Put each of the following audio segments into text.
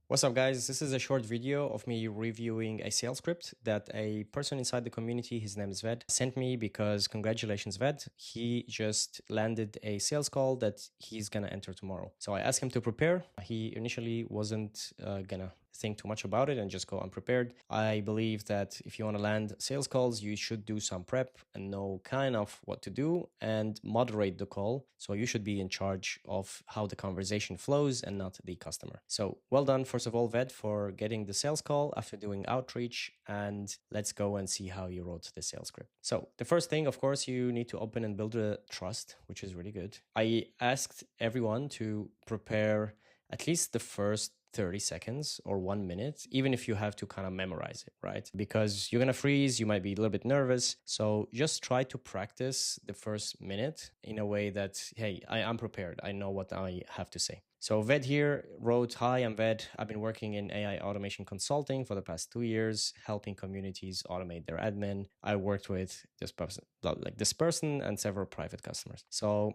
What's up, guys? This is a short video of me reviewing a sales script that a person inside the community, his name is Ved, sent me because congratulations, Ved. He just landed a sales call that he's gonna enter tomorrow. So I asked him to prepare. He initially wasn't gonna think too much about it and just go unprepared. I believe that if you want to land sales calls, you should do some prep and know kind of what to do and moderate the call. So you should be in charge of how the conversation flows and not the customer. So well done, first of all, Ved, for getting the sales call after doing outreach. And let's go and see how you wrote the sales script. So the first thing, of course, you need to open and build a trust, which is really good. I asked everyone to prepare at least the first 30 seconds or 1 minute, even if you have to kind of memorize it, right? Because you're going to freeze, you might be a little bit nervous. So just try to practice the first minute in a way that, hey, I'm prepared. I know what I have to say. So Ved here wrote, "Hi, I'm Ved. I've been working in AI automation consulting for the past 2 years, helping communities automate their admin. I worked with this person and several private customers." So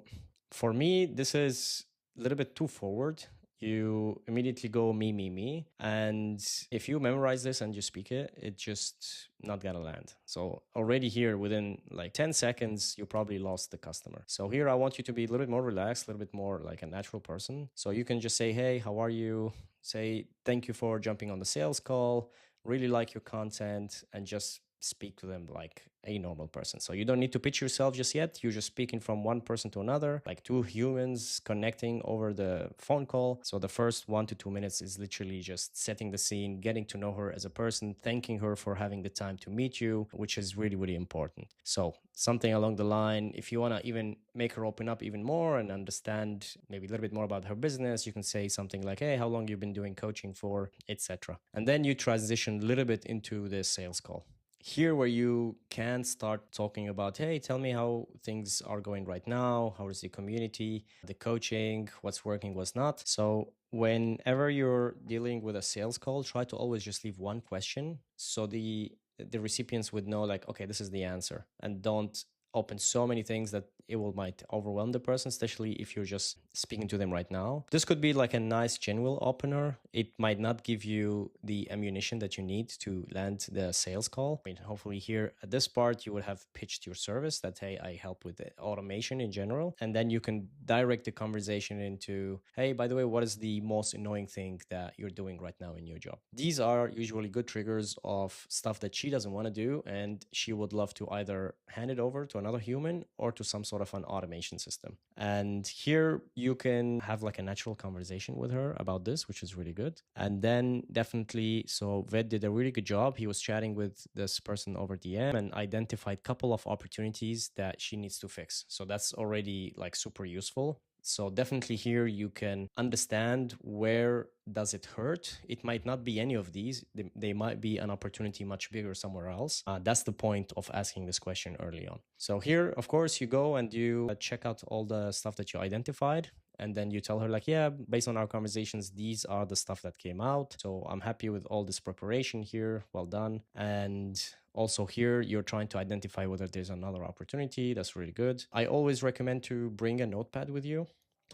for me, this is a little bit too forward. You immediately go me. And if you memorize this and you speak it, it's just not gonna land. So already here within like 10 seconds, you probably lost the customer. So here I want you to be a little bit more relaxed, a little bit more like a natural person. So you can just say, "Hey, how are you?" Say, "Thank you for jumping on the sales call. Really like your content," and just speak to them like a normal person. So you don't need to pitch yourself just yet. You're just speaking from one person to another, like two humans connecting over the phone call. So the first 1 to 2 minutes is literally just setting the scene, getting to know her as a person, thanking her for having the time to meet you, which is really, really important. So something along the line, if you want to even make her open up even more and understand maybe a little bit more about her business, you can say something like, "Hey, how long you've been doing coaching for," etc. And then you transition a little bit into the sales call. Here where you can start talking about, "Hey, tell me how things are going right now. How is the community, the coaching, what's working, what's not." So whenever you're dealing with a sales call, try to always just leave one question so the recipients would know like, okay, this is the answer, and don't open so many things that it might overwhelm the person, especially if you're just speaking to them right now. This could be like a nice genuine opener. It might not give you the ammunition that you need to land the sales call. I mean, hopefully here at this part, you would have pitched your service that, "Hey, I help with the automation in general." And then you can direct the conversation into, "Hey, by the way, what is the most annoying thing that you're doing right now in your job?" These are usually good triggers of stuff that she doesn't want to do, and she would love to either hand it over to another human or to some sort of an automation system. And here you can have like a natural conversation with her about this, which is really good. And then definitely, so Ved did a really good job. He was chatting with this person over DM and identified a couple of opportunities that she needs to fix. So that's already like super useful. So definitely here you can understand where does it hurt. It might not be any of these. They might be an opportunity much bigger somewhere else. That's the point of asking this question early on. So here, of course, you go and you check out all the stuff that you identified. And then you tell her like, "Yeah, based on our conversations, these are the stuff that came out. So I'm happy with all this preparation here. Well done." And also here, you're trying to identify whether there's another opportunity. That's really good. I always recommend to bring a notepad with you.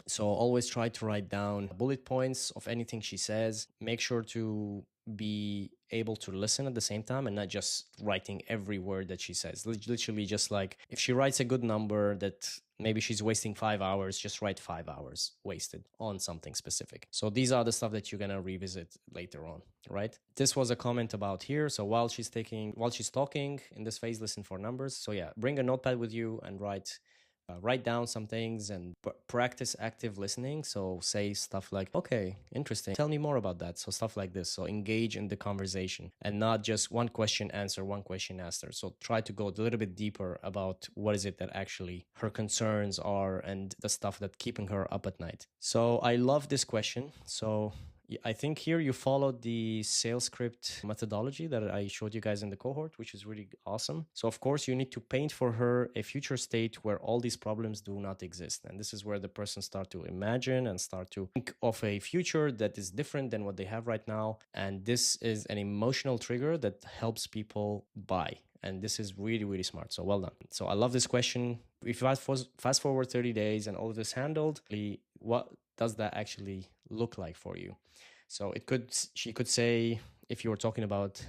So always try to write down bullet points of anything she says. Make sure to be able to listen at the same time and not just writing every word that she says. Literally just like if she writes a good number that maybe she's wasting 5 hours, just write 5 hours wasted on something specific. So these are the stuff that you're going to revisit later on, right? This was a comment about here. So while she's talking in this phase, listen for numbers. So yeah, bring a notepad with you and write down some things and practice active listening. So say stuff like, "Okay, interesting. Tell me more about that." So stuff like this. So engage in the conversation and not just one question answer. So try to go a little bit deeper about what is it that actually her concerns are and the stuff that's keeping her up at night. So I love this question. So I think here you followed the sales script methodology that I showed you guys in the cohort, which is really awesome. So of course you need to paint for her a future state where all these problems do not exist. And this is where the person start to imagine and start to think of a future that is different than what they have right now. And this is an emotional trigger that helps people buy. And this is really, really smart. So well done. So I love this question. If you fast forward 30 days and all of this handled, what does that actually look like for you? So she could say, if you were talking about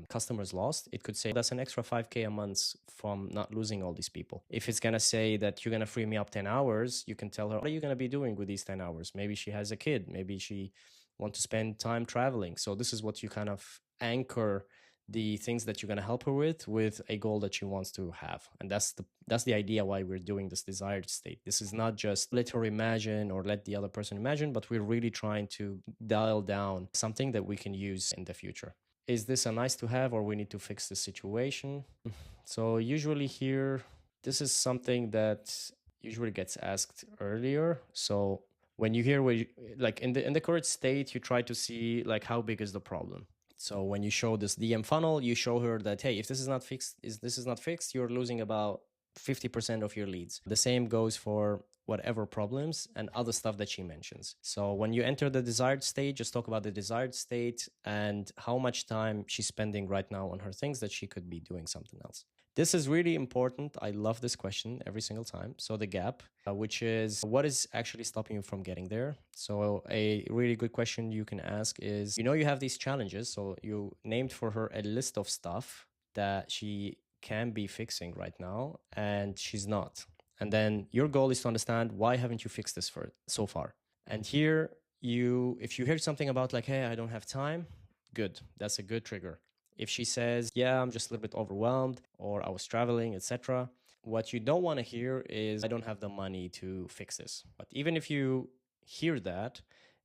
customers lost, it could say that's an extra 5K a month from not losing all these people. If it's going to say that you're going to free me up 10 hours, you can tell her, what are you going to be doing with these 10 hours? Maybe she has a kid. Maybe she wants to spend time traveling. So this is what you kind of anchor the things that you're going to help her with a goal that she wants to have. And that's the idea why we're doing this desired state. This is not just let her imagine or let the other person imagine, but we're really trying to dial down something that we can use in the future. Is this a nice to have, or we need to fix the situation? So usually here, this is something that usually gets asked earlier. So when you hear like in the current state, you try to see like how big is the problem. So when you show this DM funnel, you show her that, hey, if this is not fixed, you're losing about 50% of your leads. The same goes for whatever problems and other stuff that she mentions. So when you enter the desired state, just talk about the desired state and how much time she's spending right now on her things that she could be doing something else. This is really important. I love this question every single time. So the gap, which is what is actually stopping you from getting there? So a really good question you can ask is, you have these challenges. So you named for her a list of stuff that she can be fixing right now, and she's not. And then your goal is to understand, why haven't you fixed this so far? And here if you hear something about like, hey, I don't have time, good. That's a good trigger. If she says, yeah, I'm just a little bit overwhelmed, or I was traveling, etc., what you don't want to hear is, I don't have the money to fix this. But even if you hear that,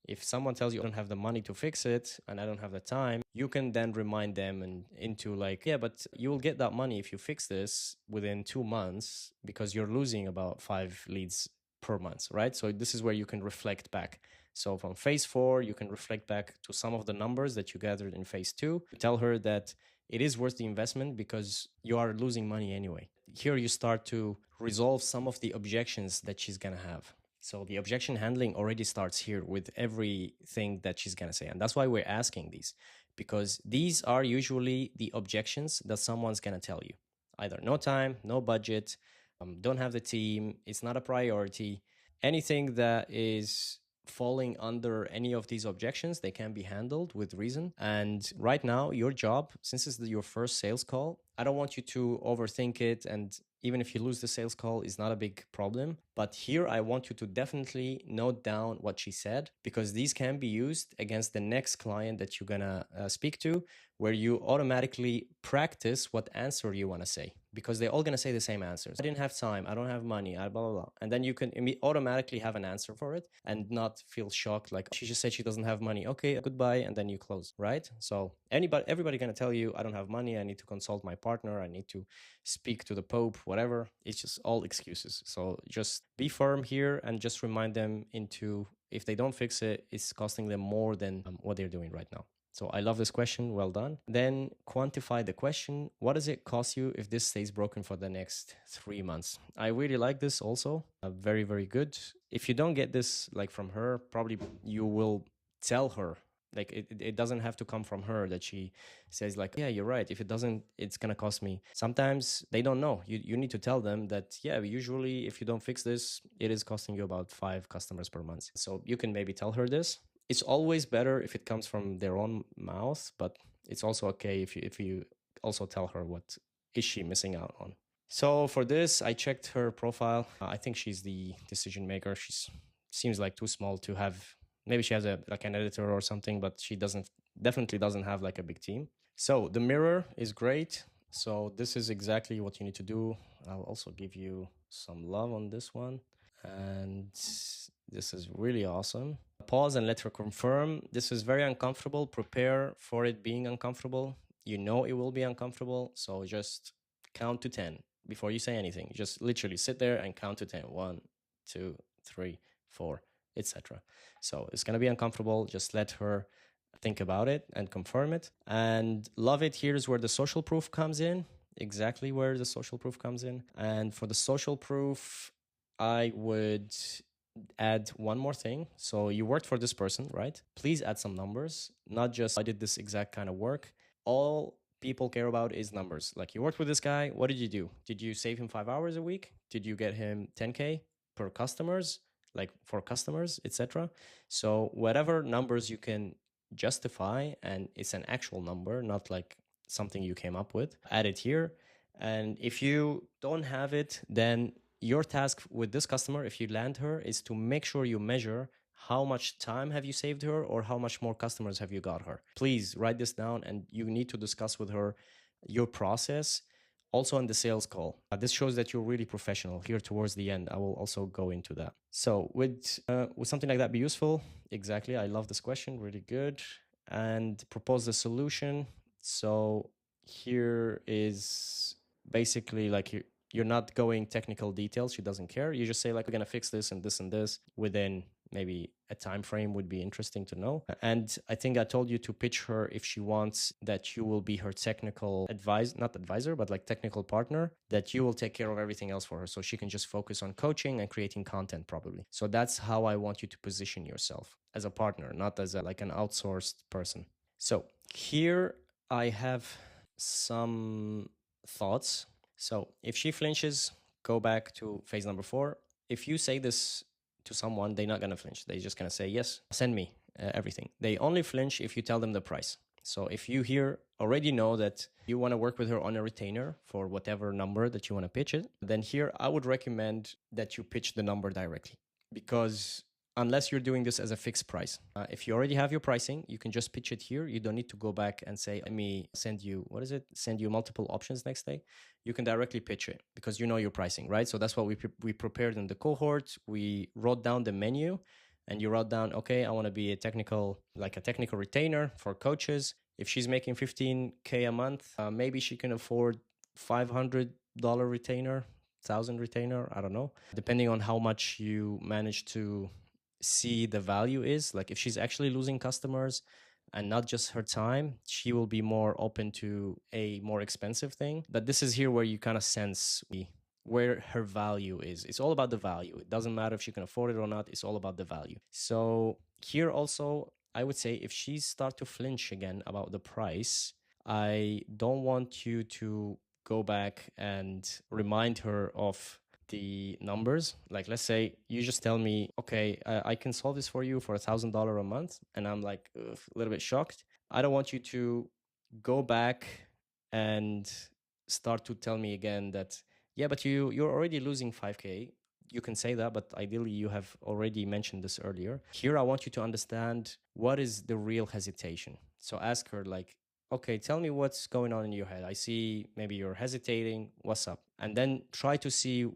if someone tells you I don't have the money to fix it and I don't have the time, you can then remind them and into like, yeah, but you will get that money if you fix this within 2 months, because you're losing about 5 leads per month, right? So this is where you can reflect back. So from phase 4, you can reflect back to some of the numbers that you gathered in phase 2. Tell her that it is worth the investment because you are losing money anyway. Here you start to resolve some of the objections that she's going to have. So the objection handling already starts here with everything that she's going to say. And that's why we're asking these, because these are usually the objections that someone's going to tell you. Either no time, no budget, don't have the team, it's not a priority. Anything that is falling under any of these objections, they can be handled with reason. And right now, your job, since it's your first sales call, I don't want you to overthink it. And even if you lose the sales call, is not a big problem. But here, I want you to definitely note down what she said, because these can be used against the next client that you're gonna speak to, where you automatically practice what answer you want to say, because they're all going to say the same answers. I didn't have time. I don't have money. Blah, blah, blah. And then you can automatically have an answer for it and not feel shocked. Like, she just said she doesn't have money. Okay, goodbye. And then you close, right? So everybody going to tell you, I don't have money. I need to consult my partner. I need to speak to the Pope, whatever. It's just all excuses. So just be firm here and just remind them if they don't fix it, it's costing them more than what they're doing right now. So I love this question. Well done. Then quantify the question. What does it cost you if this stays broken for the next 3 months? I really like this also. Very, very good. If you don't get this like from her, probably you will tell her. Like it doesn't have to come from her that she says like, yeah, you're right. If it doesn't, it's going to cost me. Sometimes they don't know. You need to tell them that, yeah, usually if you don't fix this, it is costing you about 5 customers per month. So you can maybe tell her this. It's always better if it comes from their own mouth, but it's also okay if you also tell her what is she missing out on. So for this, I checked her profile. I think she's the decision maker. She seems like too small to have. Maybe she has like an editor or something, but she definitely doesn't have like a big team. So the mirror is great. So this is exactly what you need to do. I'll also give you some love on this one. And this is really awesome. Pause and let her confirm. This is very uncomfortable. Prepare for it being uncomfortable. You know it will be uncomfortable. So just count to 10 before you say anything. Just literally sit there and count to 10. 1, 2, 3, 4, etc. So it's going to be uncomfortable. Just let her think about it and confirm it. And love it. Here's where the social proof comes in. Exactly where the social proof comes in. And for the social proof, I would add one more thing. So you worked for this person, right? Please add some numbers, not just I did this exact kind of work. All people care about is numbers. Like, you worked with this guy. What did you do? Did you save him 5 hours a week? Did you get him 10K per customers, like for customers, etc.? So whatever numbers you can justify and it's an actual number, not like something you came up with, add it here. And if you don't have it, then your task with this customer, if you land her, is to make sure you measure how much time have you saved her or how much more customers have you got her. Please write this down, and you need to discuss with her your process also on the sales call. This shows that you're really professional. Here towards the end, I will also go into that. So would something like that be useful? Exactly. I love this question. Really good. And propose the solution. So here is basically like you're not going technical details. She doesn't care. You just say like, we're going to fix this and this and this within maybe a time frame would be interesting to know. And I think I told you to pitch her if she wants that you will be her technical not advisor, but like technical partner, that you will take care of everything else for her. So she can just focus on coaching and creating content probably. So that's how I want you to position yourself, as a partner, not as like an outsourced person. So here I have some thoughts. So if she flinches, go back to phase number 4. If you say this to someone, they're not going to flinch. They're just going to say, yes, send me everything. They only flinch if you tell them the price. So if you here already know that you want to work with her on a retainer for whatever number that you want to pitch it, then here I would recommend that you pitch the number directly, because unless you're doing this as a fixed price. If you already have your pricing, you can just pitch it here. You don't need to go back and say, let me send you, send you multiple options next day. You can directly pitch it because you know your pricing, right? So that's what we prepared in the cohort. We wrote down the menu, and you wrote down, okay, I want to be a technical retainer for coaches. If she's making $15K a month, maybe she can afford $500 retainer, 1,000 retainer, I don't know, depending on how much you manage to see the value is. Like if she's actually losing customers and not just her time, she will be more open to a more expensive thing. But this is here where you kind of sense where her value is. It's all about the value. It doesn't matter if she can afford it or not. It's all about the value. So here also, I would say if she start to flinch again about the price, I don't want you to go back and remind her of the numbers. Like, let's say you just tell me, okay, I can solve this for you for $1,000 a month. And I'm like a little bit shocked. I don't want you to go back and start to tell me again that, yeah, but you're already losing 5K. You can say that, but ideally you have already mentioned this earlier. Here, I want you to understand what is the real hesitation. So ask her like, okay, tell me what's going on in your head. I see maybe you're hesitating. What's up? And then try to see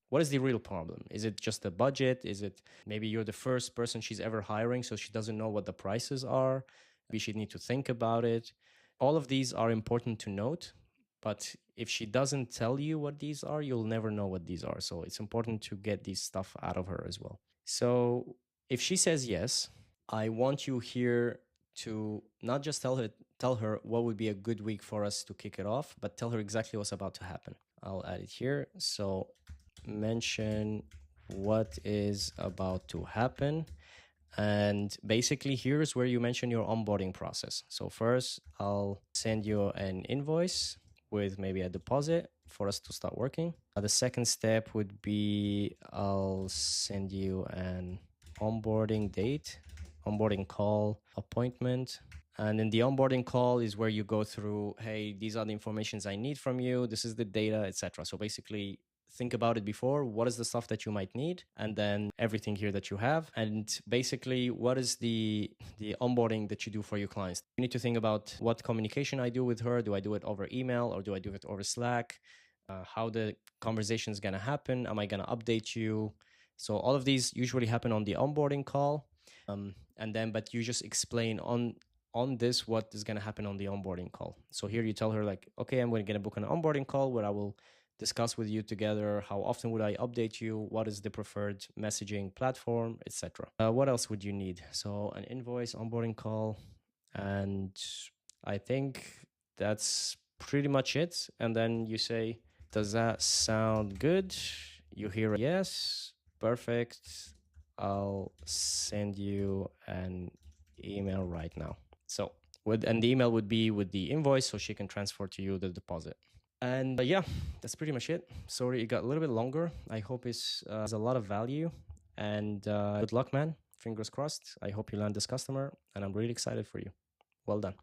what is the real problem. Is it just the budget? Is it maybe you're the first person she's ever hiring, so she doesn't know what the prices are? Maybe she need to think about it. All of these are important to note, but if she doesn't tell you what these are, you'll never know what these are. So it's important to get these stuff out of her as well. So if she says yes, I want you here to not just tell her what would be a good week for us to kick it off, but tell her exactly what's about to happen. I'll add it here. So mention what is about to happen. And basically here's where you mention your onboarding process. So first I'll send you an invoice with maybe a deposit for us to start working. The second step would be I'll send you an onboarding date, onboarding call, appointment. And in the onboarding call is where you go through, hey, these are the informations I need from you. This is the data, etc. So basically think about it before. What is the stuff that you might need? And then everything here that you have. And basically, what is the onboarding that you do for your clients? You need to think about what communication I do with her. Do I do it over email or do I do it over Slack? How the conversation is going to happen? Am I going to update you? So all of these usually happen on the onboarding call. And then, but you just explain on this what is going to happen on the onboarding call. So here you tell her like, okay, I'm going to book an onboarding call where I will discuss with you together how often would I update you, what is the preferred messaging platform, etc. What else would you need? So an invoice, onboarding call, and I think that's pretty much it. And then you say, does that sound good? You hear a yes, perfect. I'll send you an email right now. So and the email would be with the invoice so she can transfer to you the deposit. And yeah, that's pretty much it. Sorry, it got a little bit longer. I hope it's has a lot of value. And good luck, man. Fingers crossed. I hope you land this customer, and I'm really excited for you. Well done.